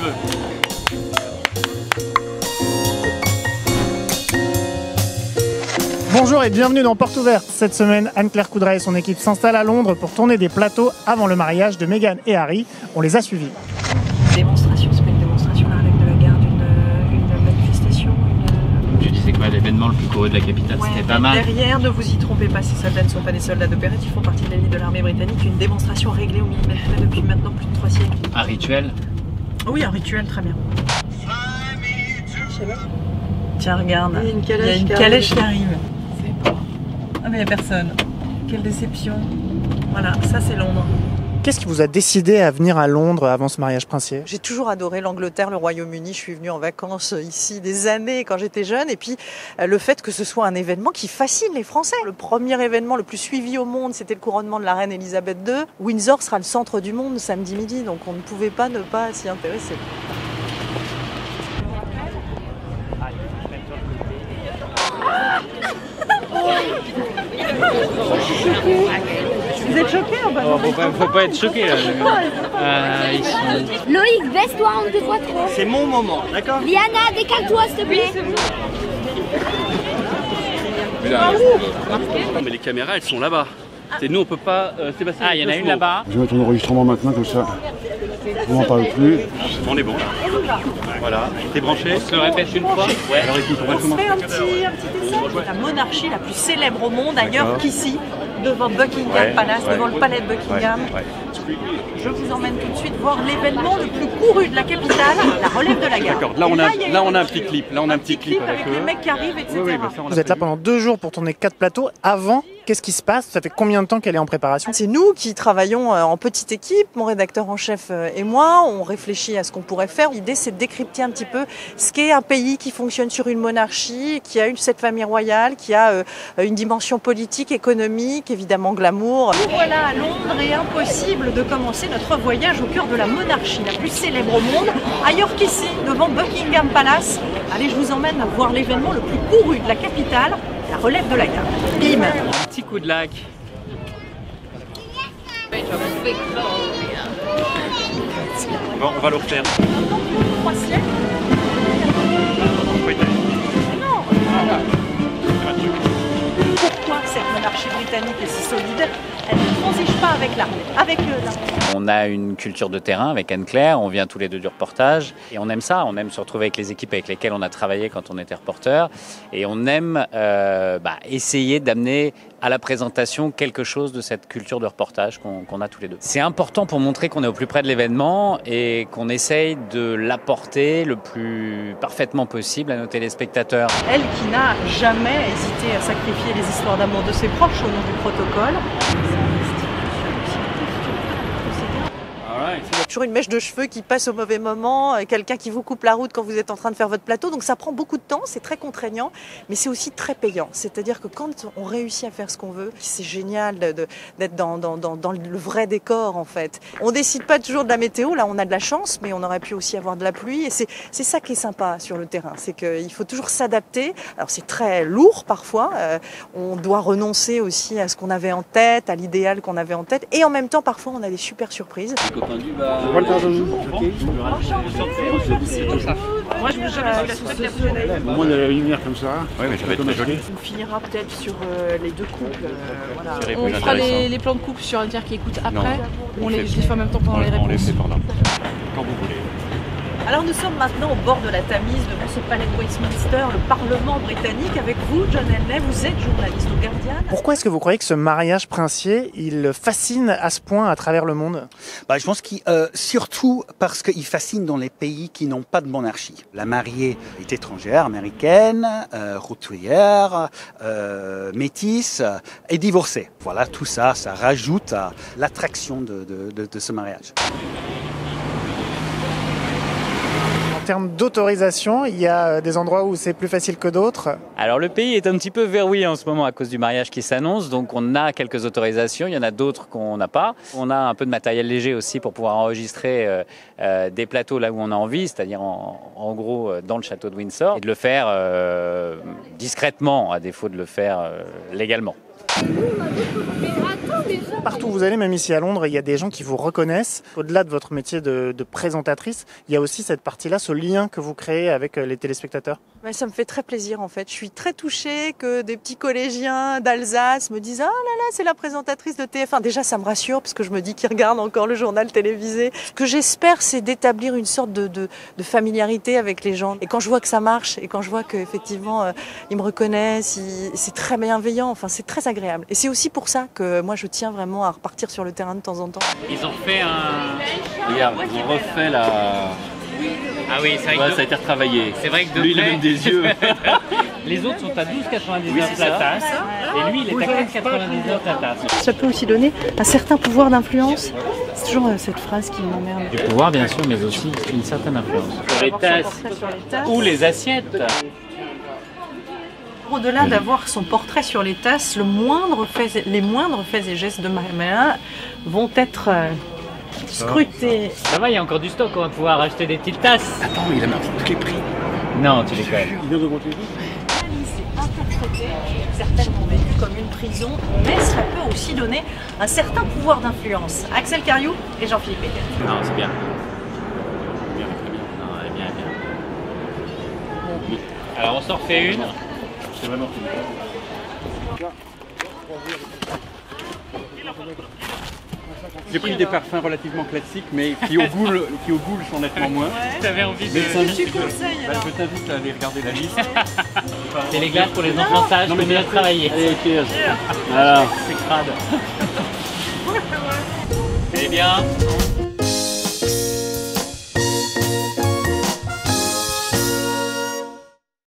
veux. Bonjour et bienvenue dans Porte Ouverte. Cette semaine, Anne-Claire Coudray et son équipe s'installent à Londres pour tourner des plateaux avant le mariage de Meghan et Harry. On les a suivis. Démonstration, c'est pas une démonstration, la relève de la garde, une manifestation. Tu disais quoi, l'événement le plus couru de la capitale, Ouais, c'était pas mal. Derrière, ne vous y trompez pas, ces soldats ne sont pas des soldats d'opérette, ils font partie de l'élite de l'armée britannique. Une démonstration réglée au millimètre près depuis maintenant plus de 3 siècles. Un rituel. Oui, un rituel, très bien. Tiens, regarde, il y a une calèche qui arrive. C'est pas. Ah mais il n'y a personne. Quelle déception. Voilà, ça c'est Londres. Qu'est-ce qui vous a décidé à venir à Londres avant ce mariage princier? J'ai toujours adoré l'Angleterre, le Royaume-Uni. Je suis venue en vacances ici des années quand j'étais jeune. Et puis le fait que ce soit un événement qui fascine les Français. Le premier événement le plus suivi au monde, c'était le couronnement de la reine Elisabeth II. Windsor sera le centre du monde samedi midi, donc on ne pouvait pas ne pas s'y intéresser. Vous êtes choqués ou pas? Faut pas être choqué là. Loïc, baisse-toi, on ne te voit trop. C'est mon moment, d'accord? Liana, décale-toi, s'il te plaît. Non mais les caméras elles sont là-bas. Et nous on peut pas... Sébastien, Ah, il y en a une là-bas. Je vais mettre mon enregistrement maintenant comme ça. On n'en parle plus. On est bon là. Voilà, t'es branché? On se le répète une fois. Ouais. Alors écoute, on va On se commencer. fait un petit essai. La monarchie la plus célèbre au monde, ailleurs qu'ici, devant Buckingham Palace, devant le palais de Buckingham. Je vous emmène tout de suite voir l'événement le plus couru de la capitale, la relève de la garde. D'accord, là on a un petit clip. Là on a un petit clip avec les mecs qui arrivent, etc. Vous êtes là pendant 2 jours pour tourner 4 plateaux. Avant, qu'est-ce qui se passe? Ça fait combien de temps qu'elle est en préparation? C'est nous qui travaillons en petite équipe, mon rédacteur en chef et moi, on réfléchit à ce qu'on pourrait faire. L'idée c'est de décrypter un petit peu ce qu'est un pays qui fonctionne sur une monarchie, qui a cette famille royale, qui a une dimension politique, économique, évidemment glamour. Nous voilà à Londres et impossible de commencer notre voyage au cœur de la monarchie la plus célèbre au monde, ailleurs qu'ici, devant Buckingham Palace. Allez, je vous emmène à voir l'événement le plus couru de la capitale, la relève de la garde. Bim! Un petit coup de lac. Bon, on va le refaire. 3 siècles. Pourquoi cette monarchie britannique est si solide? Elle ne transige pas avec l'armée, avec On a une culture de terrain avec Anne-Claire, on vient tous les deux du reportage et on aime ça, on aime se retrouver avec les équipes avec lesquelles on a travaillé quand on était reporter et on aime essayer d'amener à la présentation quelque chose de cette culture de reportage qu'on a tous les deux. C'est important pour montrer qu'on est au plus près de l'événement et qu'on essaye de l'apporter le plus parfaitement possible à nos téléspectateurs. Elle qui n'a jamais hésité à sacrifier les histoires d'amour de ses proches au nom du protocole. Il y a toujours une mèche de cheveux qui passe au mauvais moment, quelqu'un qui vous coupe la route quand vous êtes en train de faire votre plateau. Donc ça prend beaucoup de temps, c'est très contraignant, mais c'est aussi très payant. C'est-à-dire que quand on réussit à faire ce qu'on veut, c'est génial d'être dans le vrai décor en fait. On décide pas toujours de la météo, là on a de la chance, mais on aurait pu aussi avoir de la pluie. Et c'est ça qui est sympa sur le terrain, c'est qu'il faut toujours s'adapter. Alors c'est très lourd parfois, on doit renoncer aussi à ce qu'on avait en tête, à l'idéal qu'on avait en tête. Et en même temps, parfois on a des super surprises. Moi je Moi, je la souhaite la plus belle. Au moins il y a la lumière comme ça. Ouais mais ça va être très joli. On finira peut-être sur les deux couples. Voilà. On fera les plans de couple sur Inter qui écoutent après. On les fait en même temps pendant les On les réponses. fait pendant. Quand vous voulez. Alors nous sommes maintenant au bord de la Tamise, devant ce palais de Westminster, le Parlement britannique. Avec vous, John Elney, vous êtes journaliste au Guardian. Pourquoi est-ce que vous croyez que ce mariage princier, il fascine à ce point à travers le monde? Je pense qu'il surtout parce qu'il fascine dans les pays qui n'ont pas de monarchie. La mariée est étrangère, américaine, roturière, métisse et divorcée. Voilà, tout ça, ça rajoute à l'attraction de ce mariage. En termes d'autorisation, il y a des endroits où c'est plus facile que d'autres. Alors le pays est un petit peu verrouillé en ce moment à cause du mariage qui s'annonce, donc on a quelques autorisations, il y en a d'autres qu'on n'a pas. On a un peu de matériel léger aussi pour pouvoir enregistrer des plateaux là où on a envie, c'est-à-dire en gros dans le château de Windsor, et de le faire discrètement à défaut de le faire légalement. Partout où vous allez, même ici à Londres, il y a des gens qui vous reconnaissent. Au-delà de votre métier de présentatrice, il y a aussi cette partie-là, ce lien que vous créez avec les téléspectateurs. Ouais, ça me fait très plaisir en fait. Je suis très touchée que des petits collégiens d'Alsace me disent « Ah là là, c'est la présentatrice de TF1 ». Déjà, ça me rassure parce que je me dis qu'ils regardent encore le journal télévisé. Ce que j'espère, c'est d'établir une sorte de familiarité avec les gens. Et quand je vois que ça marche et quand je vois qu'effectivement, ils me reconnaissent, c'est très bienveillant, enfin, c'est très agréable. Et c'est aussi pour ça que moi, je tiens vraiment à repartir sur le terrain de temps en temps. Ils ont fait un... Regarde, ils ont refait la... Ah oui, c'est vrai Ouais, que ça a été retravaillé. c'est vrai que de Lui, il a près- même des yeux. Les autres sont à 12,99 Oui, c'est la ça. tasse et lui il est à 4,99 la tasse. Ça peut aussi donner un certain pouvoir d'influence. C'est toujours cette phrase qui m'emmerde. Du pouvoir bien sûr, mais aussi une certaine influence. Sur les tasses ou les assiettes. Au-delà d'avoir son portrait sur les tasses, les moindres faits et gestes de Maria vont être scrutés. Ça va, il y a encore du stock, on va pouvoir acheter des petites tasses. Attends, il a marqué tous les prix. Non, tu déconnes. Il vient de monter. C'est interprété, certainement vécu comme une prison, mais ça peut aussi donner un certain pouvoir d'influence. Axel Cariou et Jean-Philippe Becquet. Non, c'est bien. Bien, très bien. Non, elle est bien, bien. Alors on s'en refait une. C'est vraiment fini. J'ai pris des parfums relativement classiques, mais qui au goût sont nettement moins. Tu avais envie de... Tu conseilles alors? Je t'invite à aller regarder la liste. C'est les glaces pour les enfants sages, mais bien travailler. Allez, cheers. Voilà. C'est crade. C'est bien.